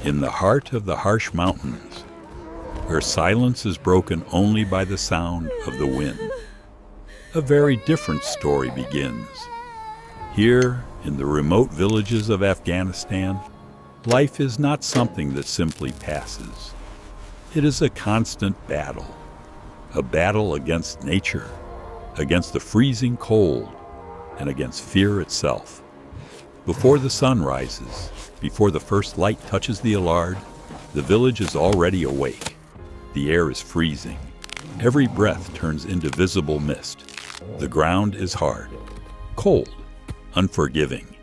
in the heart of the harsh mountains, where silence is broken only by the sound of the wind, a very different story begins. Here, in the remote villages of Afghanistan, life is not something that simply passes. It is a constant battle, a battle against nature, against the freezing cold, and against fear itself. Before the sun rises, before the first light touches the Allard, the village is already awake. The air is freezing. Every breath turns into visible mist. The ground is hard, cold, unforgiving.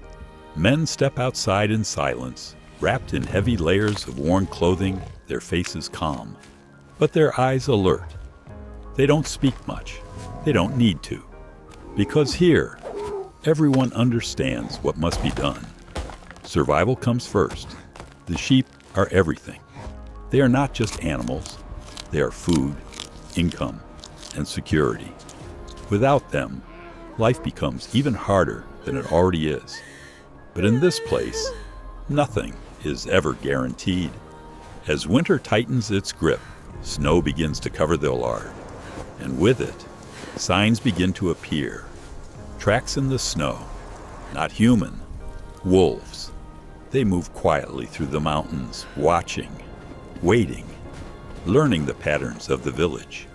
Men step outside in silence, wrapped in heavy layers of worn clothing, their faces calm, but their eyes alert. They don't speak much. They don't need to. Because here, everyone understands what must be done. Survival comes first. The sheep are everything. They are not just animals. They are food, income, and security. Without them, life becomes even harder than it already is. But in this place, nothing is ever guaranteed. As winter tightens its grip, snow begins to cover the Allard, and with it, signs begin to appear. Tracks in the snow, not human, wolves. They move quietly through the mountains, watching, waiting, learning the patterns of the village.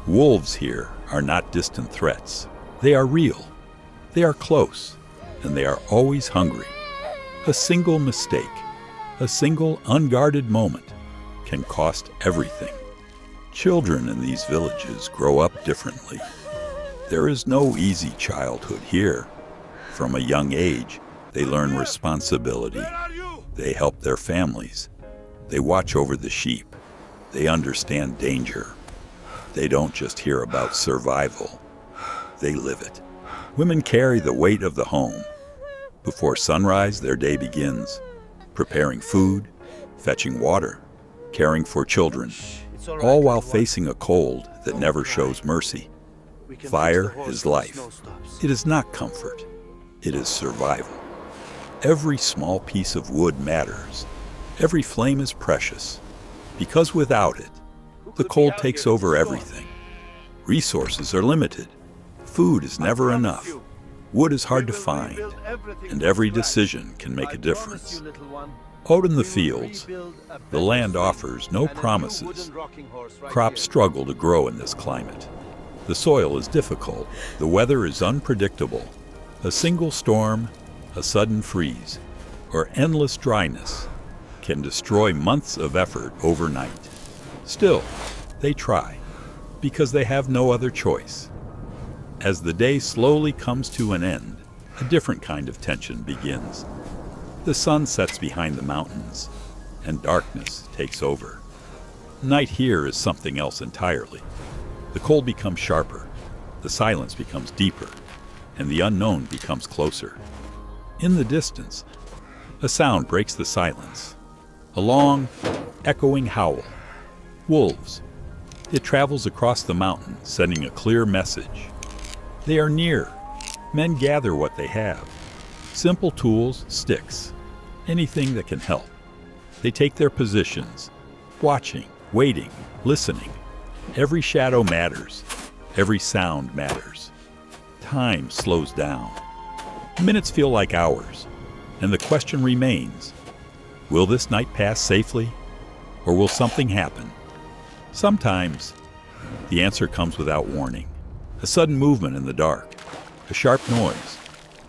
Wolves here are not distant threats. They are real. They are close, and they are always hungry. A single mistake, a single unguarded moment can cost everything. Children in these villages grow up differently. There is no easy childhood here. From a young age, they learn responsibility. They help their families. They watch over the sheep. They understand danger. They don't just hear about survival. They live it. Women carry the weight of the home. Before sunrise, their day begins, preparing food, fetching water, caring for children, all while facing a cold that never shows mercy. Fire is life. It is not comfort. It is survival. Every small piece of wood matters. Every flame is precious, because without it, the cold takes over everything. Resources are limited. Food is never enough. Wood is hard to find, and every decision can make a difference. Out in the fields, the land offers no promises. Crops struggle to grow in this climate. The soil is difficult. The weather is unpredictable. A single storm, a sudden freeze, or endless dryness can destroy months of effort overnight. Still, they try, because they have no other choice. As the day slowly comes to an end, a different kind of tension begins. The sun sets behind the mountains, and darkness takes over. Night here is something else entirely. The cold becomes sharper, the silence becomes deeper, and the unknown becomes closer. In the distance, a sound breaks the silence. A long, echoing howl. Wolves. It travels across the mountain, sending a clear message. They are near. Men gather what they have. Simple tools, sticks, anything that can help. They take their positions, watching, waiting, listening. Every shadow matters. Every sound matters. Time slows down. Minutes feel like hours, and the question remains, will this night pass safely, or will something happen? Sometimes, the answer comes without warning. A sudden movement in the dark, a sharp noise,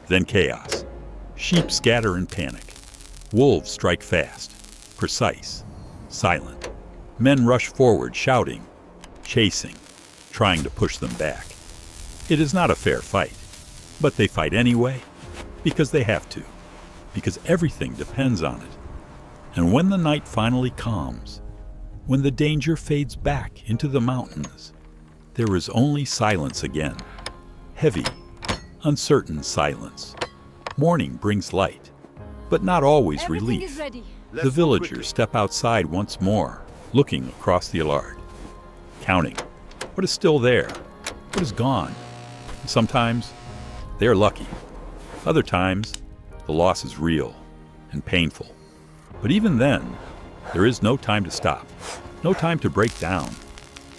then chaos. Sheep scatter in panic. Wolves strike fast, precise, silent. Men rush forward, shouting, chasing, trying to push them back. It is not a fair fight, but they fight anyway, because they have to, because everything depends on it. And when the night finally calms, when the danger fades back into the mountains, there is only silence again. Heavy, uncertain silence. Morning brings light, but not always relief. The villagers step outside once more, looking across the Allard, counting what is still there, what is gone. Sometimes they are lucky. Other times, the loss is real and painful. But even then, there is no time to stop, no time to break down,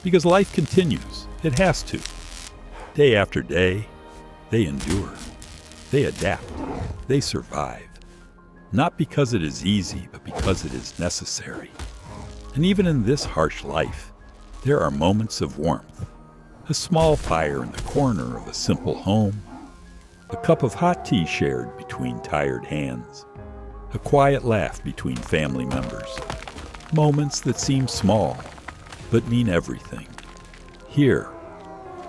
because life continues. It has to. Day after day, they endure. They adapt. They survive. Not because it is easy, but because it is necessary. And even in this harsh life, there are moments of warmth. A small fire in the corner of a simple home. A cup of hot tea shared between tired hands. A quiet laugh between family members. Moments that seem small, but mean everything. Here,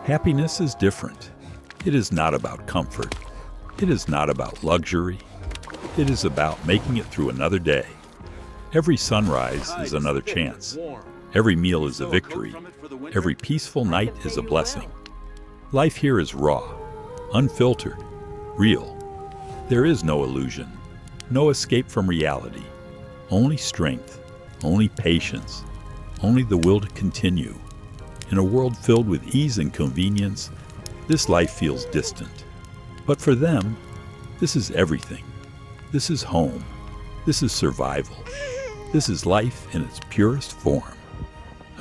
happiness is different. It is not about comfort. It is not about luxury. It is about making it through another day. Every sunrise is another chance. Every meal is a victory. Every peaceful night is a blessing. Life here is raw, unfiltered, real. There is no illusion, no escape from reality. Only strength, only patience, only the will to continue. In a world filled with ease and convenience, this life feels distant. But for them, this is everything. This is home. This is survival. This is life in its purest form.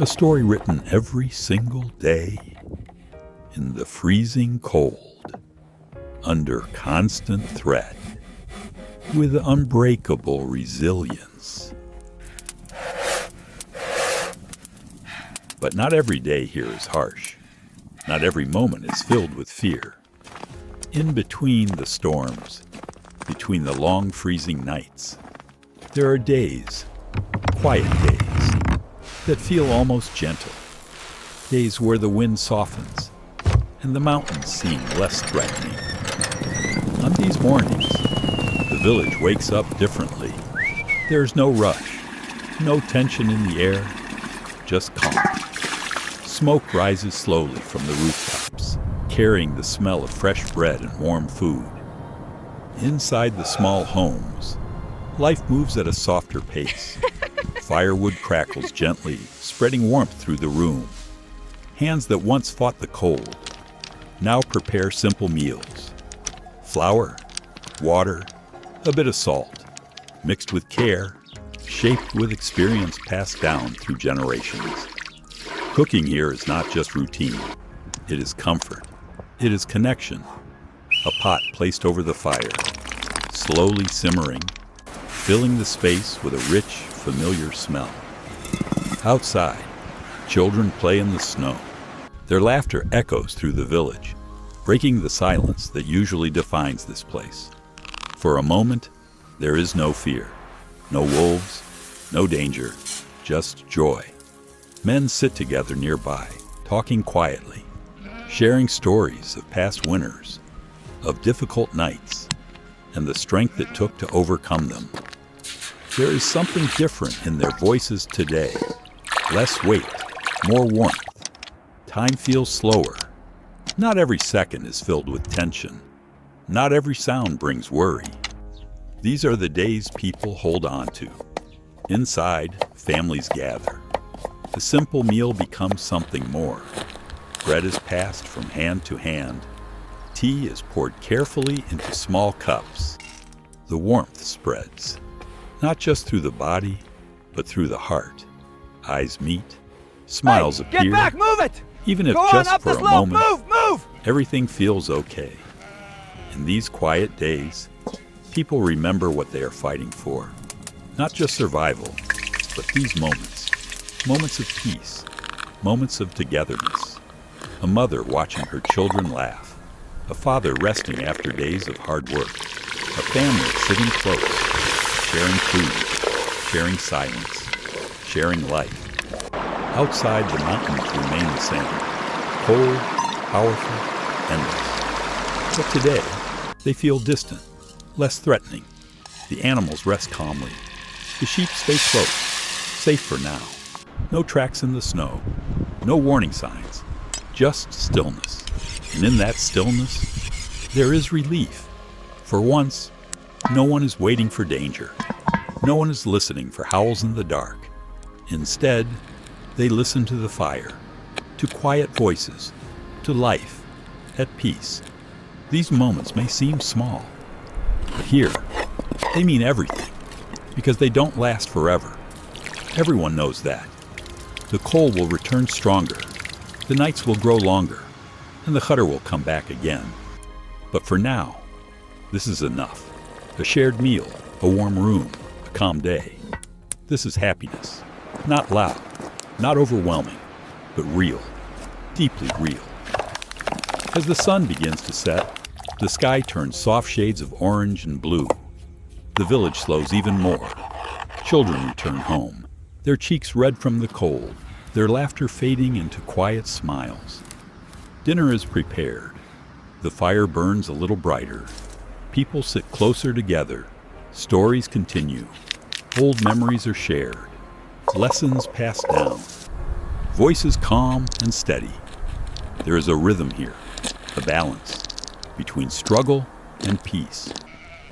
A story written every single day in the freezing cold, under constant threat, with unbreakable resilience. But not every day here is harsh. Not every moment is filled with fear. In between the storms, between the long freezing nights, there are days, quiet days, that feel almost gentle. Days where the wind softens and the mountains seem less threatening. On these mornings, the village wakes up differently. There's no rush, no tension in the air, just calm. Smoke rises slowly from the rooftops, carrying the smell of fresh bread and warm food. Inside the small homes, life moves at a softer pace. Firewood crackles gently, spreading warmth through the room. Hands that once fought the cold now prepare simple meals. Flour, water, a bit of salt, mixed with care, shaped with experience passed down through generations. Cooking here is not just routine. It is comfort. It is connection. A pot placed over the fire, slowly simmering, filling the space with a rich, familiar smell. Outside, children play in the snow. Their laughter echoes through the village, breaking the silence that usually defines this place. For a moment, there is no fear, no wolves, no danger, just joy. Men sit together nearby, talking quietly, sharing stories of past winters, of difficult nights, and the strength it took to overcome them. There is something different in their voices today. Less weight, more warmth. Time feels slower. Not every second is filled with tension. Not every sound brings worry. These are the days people hold on to. Inside, families gather. The simple meal becomes something more. Bread is passed from hand to hand. Tea is poured carefully into small cups. The warmth spreads, not just through the body, but through the heart. Eyes meet, smiles appear. Get back, move it! Even if Go just on, up for the a slope. moment, Move! everything feels okay. In these quiet days, people remember what they are fighting for. Not just survival, but these moments. Moments of peace, moments of togetherness. A mother watching her children laugh. A father resting after days of hard work. A family sitting close, sharing food, sharing silence, sharing life. Outside, the mountains remain the same. Cold, powerful, endless. But today, they feel distant, less threatening. The animals rest calmly. The sheep stay close, safe for now. No tracks in the snow, no warning signs, just stillness. And in that stillness, there is relief. For once, no one is waiting for danger. No one is listening for howls in the dark. Instead, they listen to the fire, to quiet voices, to life, at peace. These moments may seem small, but here, they mean everything. because they don't last forever. Everyone knows that. The coal will return stronger, the nights will grow longer, and the chutter will come back again. But for now, this is enough. A shared meal, a warm room, a calm day. This is happiness. Not loud, not overwhelming, but real, deeply real. As the sun begins to set, the sky turns soft shades of orange and blue. The village slows even more. Children return home, their cheeks red from the cold, their laughter fading into quiet smiles. Dinner is prepared. The fire burns a little brighter. People sit closer together. Stories continue. Old memories are shared. Lessons passed down. Voices calm and steady. There is a rhythm here, a balance between struggle and peace,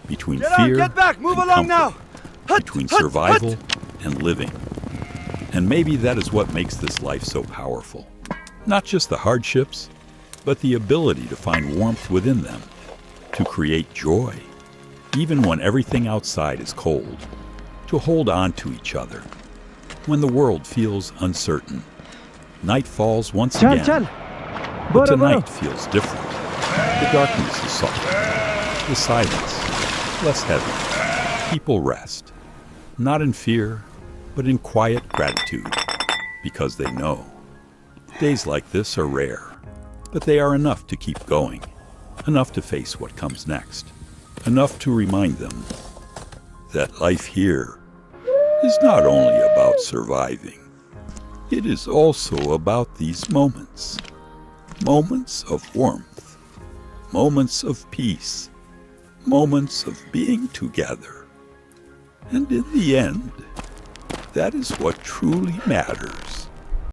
between fear get back, move and along comfort, now. between survival and living. And maybe that is what makes this life so powerful. Not just the hardships, but the ability to find warmth within them, to create joy, even when everything outside is cold, to hold on to each other, when the world feels uncertain. Night falls once again, but tonight feels different. The darkness is softer, the silence less heavy. People rest, not in fear, but in quiet gratitude, because they know. Days like this are rare, but they are enough to keep going, enough to face what comes next, enough to remind them that life here is not only about surviving, it is also about these moments. Moments of warmth, moments of peace, moments of being together. And in the end, that is what truly matters.